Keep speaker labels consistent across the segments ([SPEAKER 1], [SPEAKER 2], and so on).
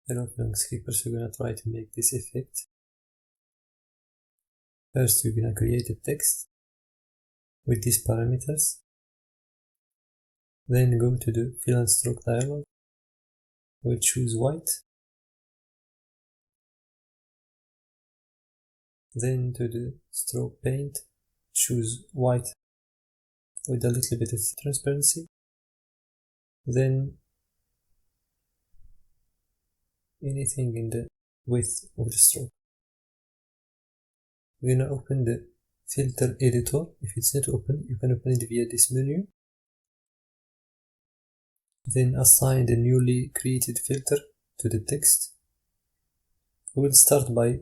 [SPEAKER 1] Hello Inkscape, we're gonna try to make this effect. First we're gonna create a text with these parameters. Then go to the fill and stroke dialog. We'll choose white. Then to the stroke paint, choose white with a little bit of transparency. Then anything in the width of the stroke. We're gonna open the filter editor. If it's not open, you can open it via this menu. Then assign the newly created filter to the text. We will start by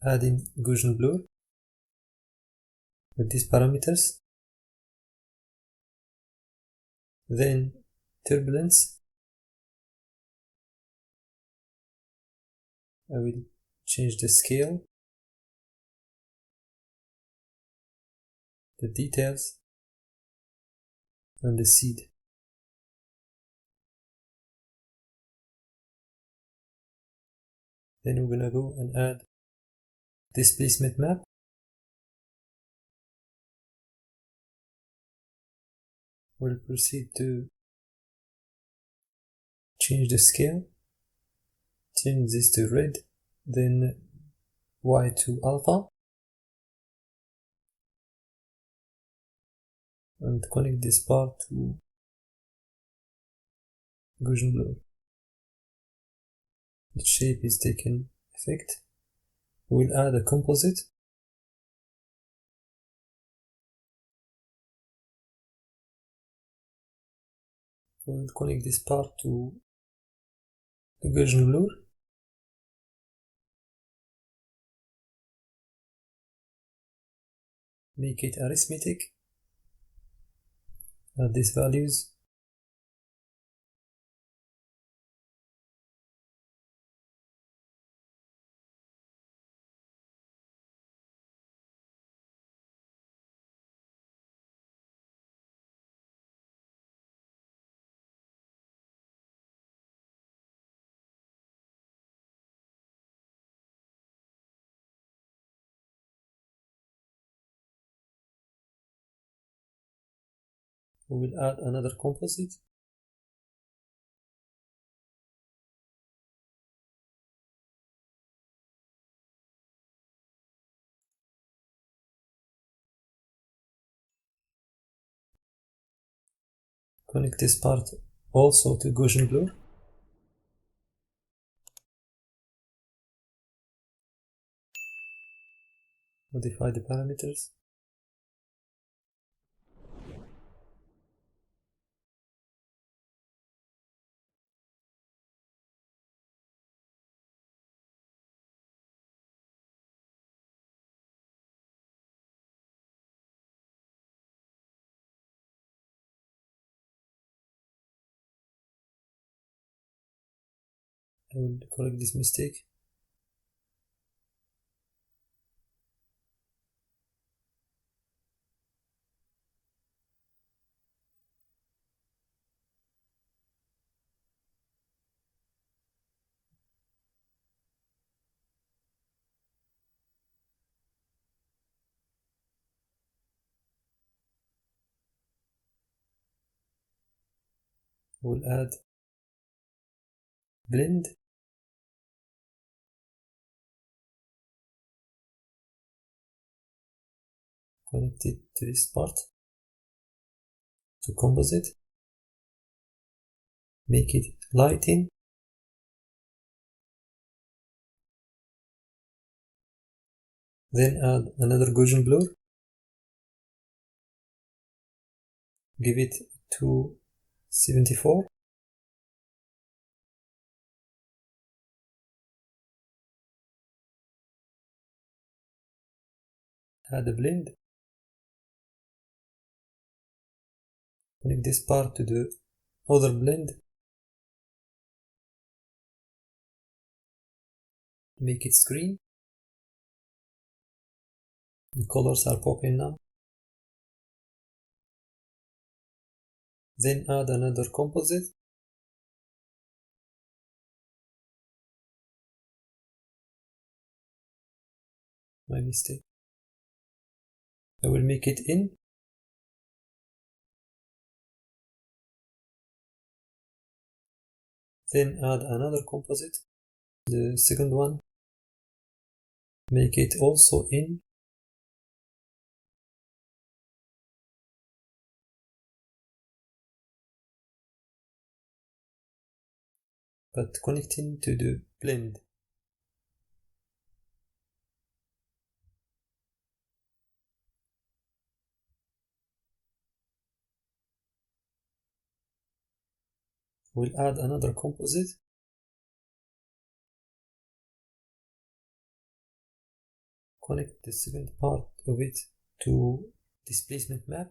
[SPEAKER 1] adding Gaussian blur with these parameters. Then turbulence. I will change the scale, the details, and the seed. Then we're gonna go and add displacement map. We'll proceed to change the scale, change this to red, then Y to alpha, and connect this part to Gaussian blur. The shape is taken effect. We'll add a composite. We'll connect this part to the Gaussian blur. Make it arithmetic. Add these values. We will add another composite. Connect this part also to Gaussian blur. Modify the parameters. I will correct this mistake. We'll add blend. Connect it to this part, to composite. Make it lighting. Then add another Gaussian blur. Give it 274. Add a blend. Connect this part to the other blend. Make it screen. The colors are popping now. Then add another composite. my mistake. I will make it in. Then add another composite, the second one, make it also in. But connecting to the blend. We'll add another composite. Connect the second part of it to displacement map.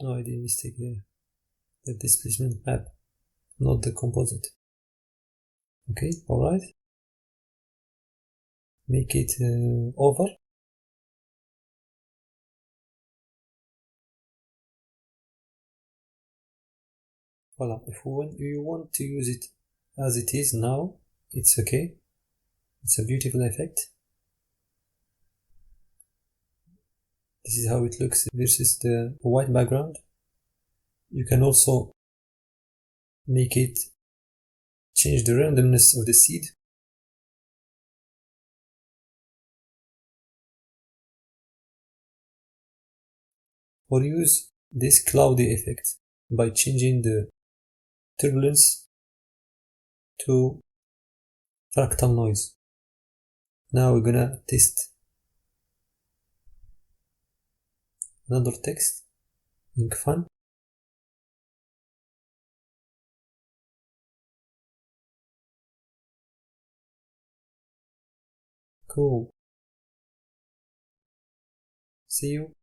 [SPEAKER 1] No, I did a mistake there. The displacement map, not the composite. Okay, alright. Make it over. Voila. If you want to use it as it is now, it's okay. It's a beautiful effect. This is how it looks versus the white background. You can also make it change the randomness of the seed. Or use this cloudy effect by changing the turbulence to fractal noise. Now we're gonna test another text, ink fun. Cool. See you.